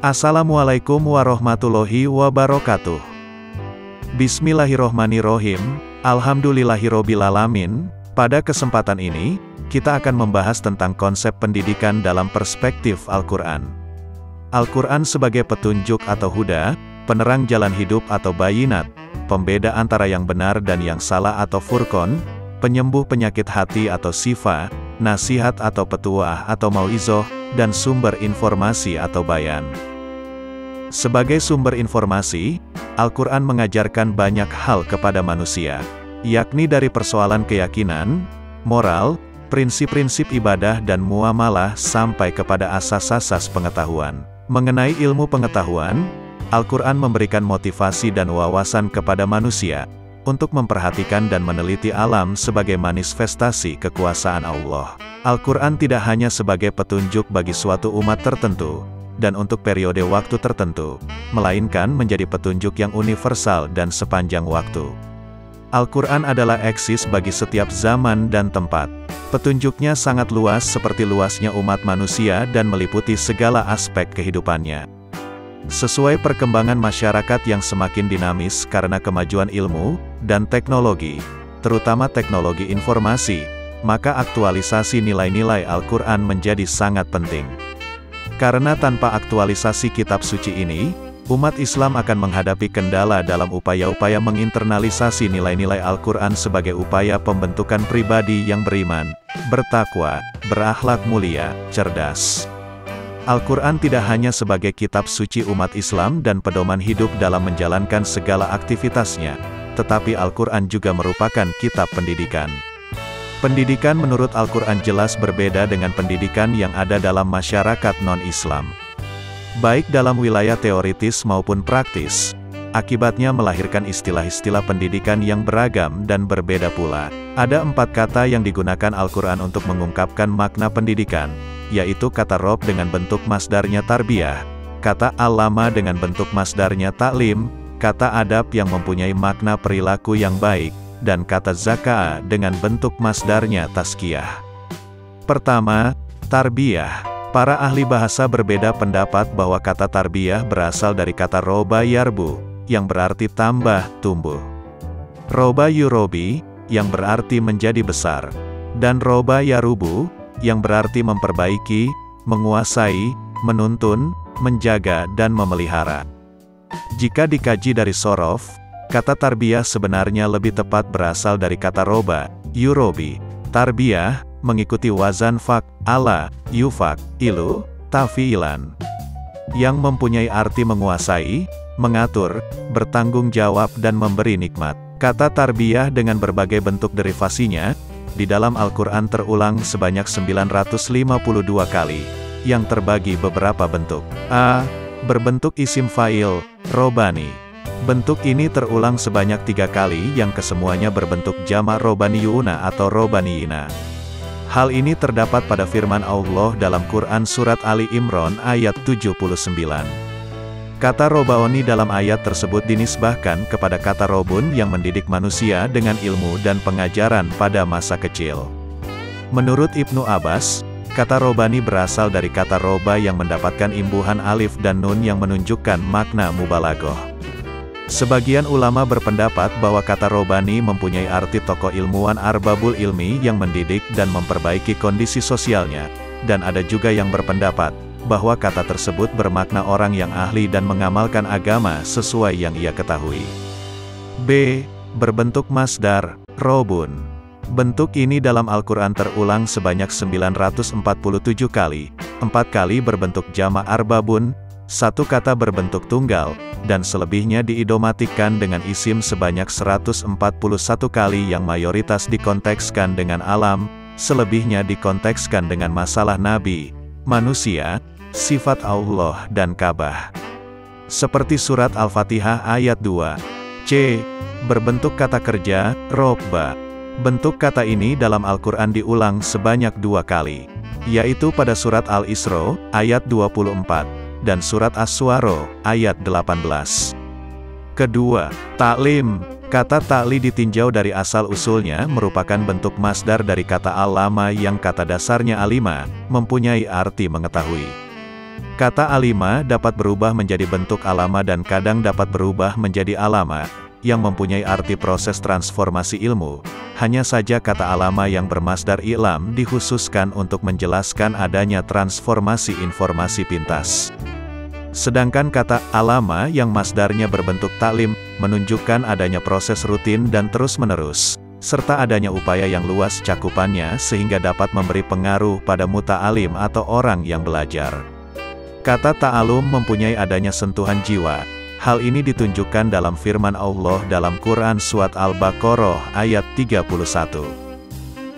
Assalamualaikum warahmatullahi wabarakatuh. Bismillahirrohmanirrohim, Alhamdulillahirrobilalamin. Pada kesempatan ini, kita akan membahas tentang konsep pendidikan dalam perspektif Al-Quran. Al-Quran sebagai petunjuk atau huda, penerang jalan hidup atau bayinat, pembeda antara yang benar dan yang salah atau furqon, penyembuh penyakit hati atau sifa, nasihat atau petuah atau mau'izoh, dan sumber informasi atau bayan. Sebagai sumber informasi, Al-Quran mengajarkan banyak hal kepada manusia, yakni dari persoalan keyakinan, moral, prinsip-prinsip ibadah dan muamalah sampai kepada asas-asas pengetahuan. Mengenai ilmu pengetahuan, Al-Quran memberikan motivasi dan wawasan kepada manusia untuk memperhatikan dan meneliti alam sebagai manifestasi kekuasaan Allah. Al-Quran tidak hanya sebagai petunjuk bagi suatu umat tertentu, dan untuk periode waktu tertentu, melainkan menjadi petunjuk yang universal dan sepanjang waktu. Al-Quran adalah eksis bagi setiap zaman dan tempat. Petunjuknya sangat luas seperti luasnya umat manusia dan meliputi segala aspek kehidupannya. Sesuai perkembangan masyarakat yang semakin dinamis karena kemajuan ilmu dan teknologi, terutama teknologi informasi, maka aktualisasi nilai-nilai Al-Quran menjadi sangat penting. Karena tanpa aktualisasi kitab suci ini, umat Islam akan menghadapi kendala dalam upaya-upaya menginternalisasi nilai-nilai Al-Quran sebagai upaya pembentukan pribadi yang beriman, bertakwa, berakhlak mulia, cerdas. Al-Quran tidak hanya sebagai kitab suci umat Islam dan pedoman hidup dalam menjalankan segala aktivitasnya, tetapi Al-Quran juga merupakan kitab pendidikan. Pendidikan menurut Al-Quran jelas berbeda dengan pendidikan yang ada dalam masyarakat non-Islam. Baik dalam wilayah teoritis maupun praktis, akibatnya melahirkan istilah-istilah pendidikan yang beragam dan berbeda pula. Ada 4 kata yang digunakan Al-Quran untuk mengungkapkan makna pendidikan, yaitu kata rob dengan bentuk masdarnya tarbiyah, kata allama dengan bentuk masdarnya taklim, kata adab yang mempunyai makna perilaku yang baik, dan kata zaka'a dengan bentuk masdarnya tazkiyah. Pertama, tarbiyah. Para ahli bahasa berbeda pendapat bahwa kata tarbiyah berasal dari kata roba yarbu, yang berarti tambah, tumbuh. Roba yurobi, yang berarti menjadi besar. Dan roba yarubu, yang berarti memperbaiki, menguasai, menuntun, menjaga dan memelihara. Jika dikaji dari sorof, kata tarbiyah sebenarnya lebih tepat berasal dari kata roba, yurobi. Tarbiyah, mengikuti wazan fak, ala, yufak, ilu, tafiilan. Yang mempunyai arti menguasai, mengatur, bertanggung jawab dan memberi nikmat. Kata tarbiyah dengan berbagai bentuk derivasinya, di dalam Al-Quran terulang sebanyak 952 kali, yang terbagi beberapa bentuk. A. Berbentuk isim fa'il, robani. Bentuk ini terulang sebanyak 3 kali yang kesemuanya berbentuk jamak robaniyuna atau robaniyina. Hal ini terdapat pada firman Allah dalam Quran Surat Ali Imran ayat 79. Kata robaoni dalam ayat tersebut dinisbahkan kepada kata robun yang mendidik manusia dengan ilmu dan pengajaran pada masa kecil. Menurut Ibnu Abbas, kata robani berasal dari kata roba yang mendapatkan imbuhan alif dan nun yang menunjukkan makna mubalaghah. Sebagian ulama berpendapat bahwa kata robani mempunyai arti tokoh ilmuwan arbabul ilmi yang mendidik dan memperbaiki kondisi sosialnya, dan ada juga yang berpendapat bahwa kata tersebut bermakna orang yang ahli dan mengamalkan agama sesuai yang ia ketahui. B. Berbentuk masdar, robun. Bentuk ini dalam Al-Quran terulang sebanyak 947 kali, 4 kali berbentuk jamak arbabun, 1 kata berbentuk tunggal, dan selebihnya diidomatikkan dengan isim sebanyak 141 kali yang mayoritas dikontekskan dengan alam, selebihnya dikontekskan dengan masalah nabi, manusia, sifat Allah dan Ka'bah. Seperti surat Al-Fatihah ayat 2. C. Berbentuk kata kerja, robba. Bentuk kata ini dalam Al-Quran diulang sebanyak 2 kali, yaitu pada surat Al-Isra ayat 24. Dan surat As-Suara ayat 18. Kedua, taklim. Kata ta'li ditinjau dari asal-usulnya merupakan bentuk masdar dari kata alama yang kata dasarnya alima, mempunyai arti mengetahui. Kata alima dapat berubah menjadi bentuk alama dan kadang dapat berubah menjadi alama, yang mempunyai arti proses transformasi ilmu. Hanya saja kata alama yang bermasdar i'lam dikhususkan untuk menjelaskan adanya transformasi informasi pintas. Sedangkan kata alama yang masdarnya berbentuk taklim, menunjukkan adanya proses rutin dan terus-menerus, serta adanya upaya yang luas cakupannya sehingga dapat memberi pengaruh pada muta'alim atau orang yang belajar. Kata ta'alum mempunyai adanya sentuhan jiwa. Hal ini ditunjukkan dalam firman Allah dalam Quran Surat Al-Baqarah ayat 31.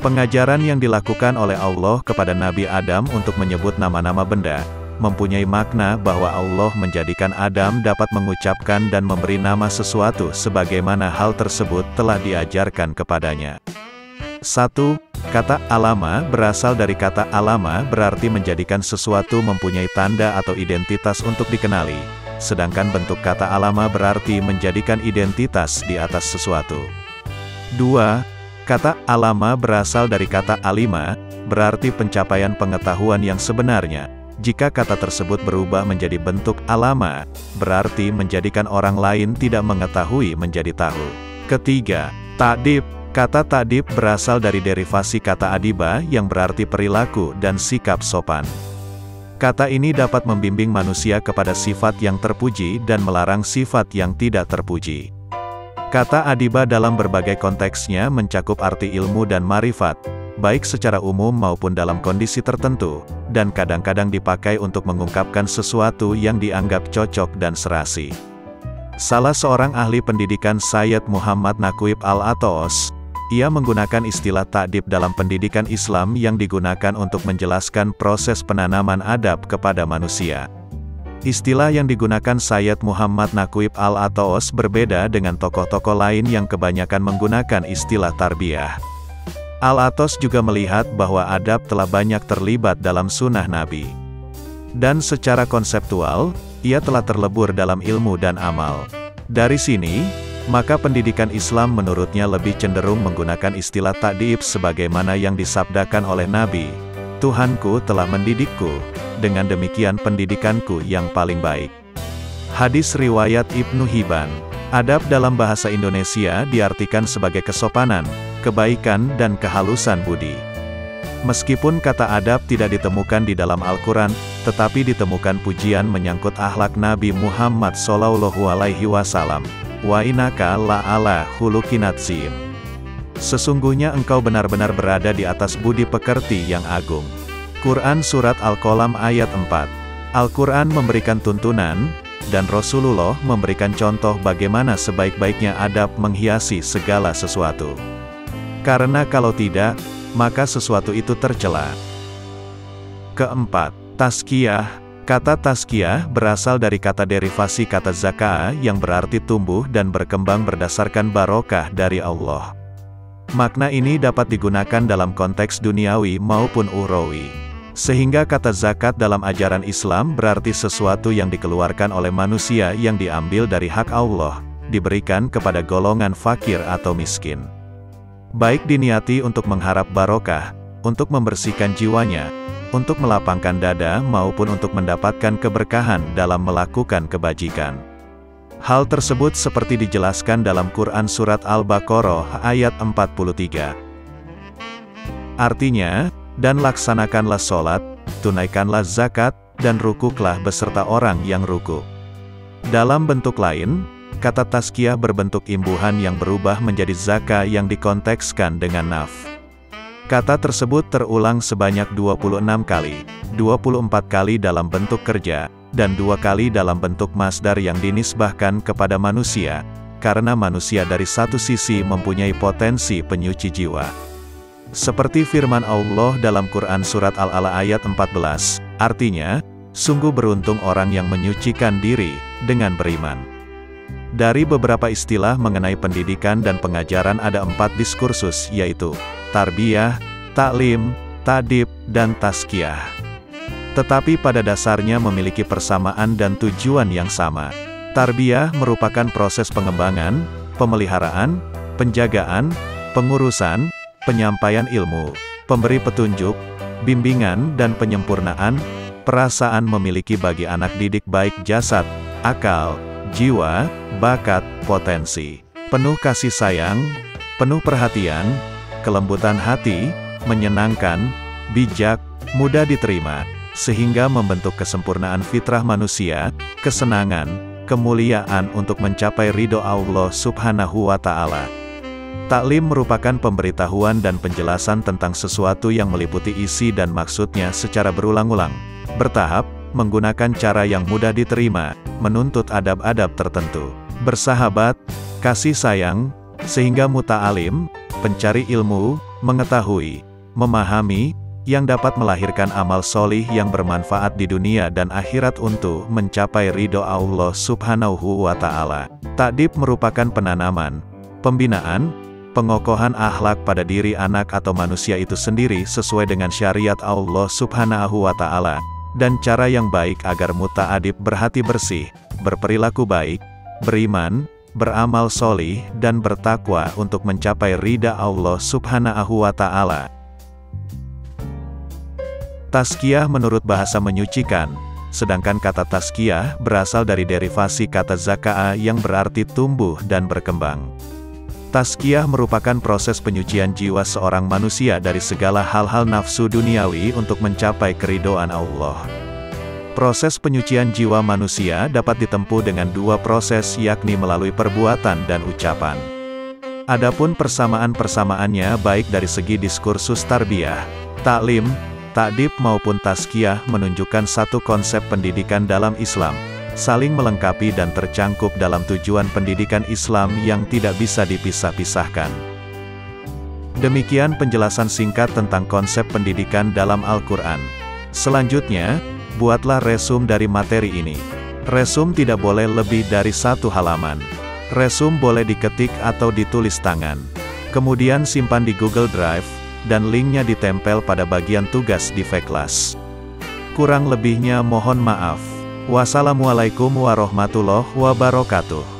Pengajaran yang dilakukan oleh Allah kepada Nabi Adam untuk menyebut nama-nama benda, mempunyai makna bahwa Allah menjadikan Adam dapat mengucapkan dan memberi nama sesuatu sebagaimana hal tersebut telah diajarkan kepadanya. 1. Kata alama berasal dari kata alama berarti menjadikan sesuatu mempunyai tanda atau identitas untuk dikenali, sedangkan bentuk kata alama berarti menjadikan identitas di atas sesuatu. 2. Kata alama berasal dari kata alima, berarti pencapaian pengetahuan yang sebenarnya. Jika kata tersebut berubah menjadi bentuk alama, berarti menjadikan orang lain tidak mengetahui menjadi tahu. Ketiga, ta'dib. Kata ta'dib berasal dari derivasi kata adiba yang berarti perilaku dan sikap sopan. Kata ini dapat membimbing manusia kepada sifat yang terpuji dan melarang sifat yang tidak terpuji. Kata adiba dalam berbagai konteksnya mencakup arti ilmu dan marifat, baik secara umum maupun dalam kondisi tertentu, dan kadang-kadang dipakai untuk mengungkapkan sesuatu yang dianggap cocok dan serasi. Salah seorang ahli pendidikan Sayyid Muhammad Naqib Al-Atos, ia menggunakan istilah ta'dib dalam pendidikan Islam yang digunakan untuk menjelaskan proses penanaman adab kepada manusia. Istilah yang digunakan Sayyid Muhammad Naqib Al-Atos berbeda dengan tokoh-tokoh lain yang kebanyakan menggunakan istilah tarbiyah. Al-Atos juga melihat bahwa adab telah banyak terlibat dalam sunnah Nabi. Dan secara konseptual, ia telah terlebur dalam ilmu dan amal. Dari sini, maka pendidikan Islam menurutnya lebih cenderung menggunakan istilah ta'dib sebagaimana yang disabdakan oleh Nabi, "Tuhanku telah mendidikku, dengan demikian pendidikanku yang paling baik." Hadis riwayat Ibnu Hibban. Adab dalam bahasa Indonesia diartikan sebagai kesopanan, kebaikan dan kehalusan budi. Meskipun kata adab tidak ditemukan di dalam Al-Quran, tetapi ditemukan pujian menyangkut akhlak Nabi Muhammad SAW. Wa innaka la'ala khuluqin adzim. Sesungguhnya engkau benar-benar berada di atas budi pekerti yang agung. Quran Surat Al-Qalam ayat 4. Al-Quran memberikan tuntunan, dan Rasulullah memberikan contoh bagaimana sebaik-baiknya adab menghiasi segala sesuatu. Karena kalau tidak, maka sesuatu itu tercela. Keempat, tazkiyah. Kata tazkiyah berasal dari kata derivasi kata zaka yang berarti tumbuh dan berkembang berdasarkan barokah dari Allah. Makna ini dapat digunakan dalam konteks duniawi maupun ukhrawi. Sehingga kata zakat dalam ajaran Islam berarti sesuatu yang dikeluarkan oleh manusia yang diambil dari hak Allah, diberikan kepada golongan fakir atau miskin. Baik diniati untuk mengharap barokah, untuk membersihkan jiwanya, untuk melapangkan dada maupun untuk mendapatkan keberkahan dalam melakukan kebajikan. Hal tersebut seperti dijelaskan dalam Quran Surat Al-Baqarah ayat 43. Artinya, dan laksanakanlah sholat, tunaikanlah zakat, dan rukuklah beserta orang yang rukuk. Dalam bentuk lain, kata tazkiyah berbentuk imbuhan yang berubah menjadi zaka yang dikontekskan dengan naf. Kata tersebut terulang sebanyak 26 kali, 24 kali dalam bentuk kerja, dan 2 kali dalam bentuk masdar yang dinisbahkan kepada manusia, karena manusia dari satu sisi mempunyai potensi penyuci jiwa. Seperti firman Allah dalam Quran Surat Al-A'la ayat 14, artinya, sungguh beruntung orang yang menyucikan diri dengan beriman. Dari beberapa istilah mengenai pendidikan dan pengajaran ada 4 diskursus, yaitu tarbiyah, taklim, ta'dib, dan tazkiyah. Tetapi pada dasarnya memiliki persamaan dan tujuan yang sama. Tarbiyah merupakan proses pengembangan, pemeliharaan, penjagaan, pengurusan, penyampaian ilmu, pemberi petunjuk, bimbingan dan penyempurnaan, perasaan memiliki bagi anak didik baik jasad, akal, jiwa, bakat, potensi. Penuh kasih sayang, penuh perhatian, kelembutan hati, menyenangkan, bijak, mudah diterima, sehingga membentuk kesempurnaan fitrah manusia, kesenangan, kemuliaan untuk mencapai ridho Allah Subhanahu wa Ta'ala. Taklim merupakan pemberitahuan dan penjelasan tentang sesuatu yang meliputi isi dan maksudnya secara berulang-ulang, bertahap, menggunakan cara yang mudah diterima, menuntut adab-adab tertentu, bersahabat, kasih sayang, sehingga muta'alim, pencari ilmu, mengetahui, memahami, yang dapat melahirkan amal solih yang bermanfaat di dunia dan akhirat untuk mencapai ridho Allah Subhanahu wa Ta'ala. Ta'dib merupakan penanaman, pembinaan, pengokohan akhlak pada diri anak atau manusia itu sendiri sesuai dengan syariat Allah Subhanahu wa Ta'ala, dan cara yang baik agar muta'adib berhati bersih, berperilaku baik, beriman, beramal solih, dan bertakwa untuk mencapai ridha Allah Subhanahu wa Ta'ala. Tazkiyah menurut bahasa menyucikan, sedangkan kata tazkiyah berasal dari derivasi kata zaka'a yang berarti tumbuh dan berkembang. Tazkiyah merupakan proses penyucian jiwa seorang manusia dari segala hal-hal nafsu duniawi untuk mencapai keridhaan Allah. Proses penyucian jiwa manusia dapat ditempuh dengan dua proses, yakni melalui perbuatan dan ucapan. Adapun persamaan-persamaannya baik dari segi diskursus tarbiyah, taklim, ta'dib maupun tazkiyah menunjukkan satu konsep pendidikan dalam Islam, saling melengkapi dan tercangkup dalam tujuan pendidikan Islam yang tidak bisa dipisah-pisahkan. Demikian penjelasan singkat tentang konsep pendidikan dalam Al-Quran. Selanjutnya, buatlah resum dari materi ini. Resum tidak boleh lebih dari 1 halaman. Resum boleh diketik atau ditulis tangan. Kemudian simpan di Google Drive, dan linknya ditempel pada bagian tugas di Veklas. Kurang lebihnya mohon maaf. Wassalamualaikum warahmatullahi wabarakatuh.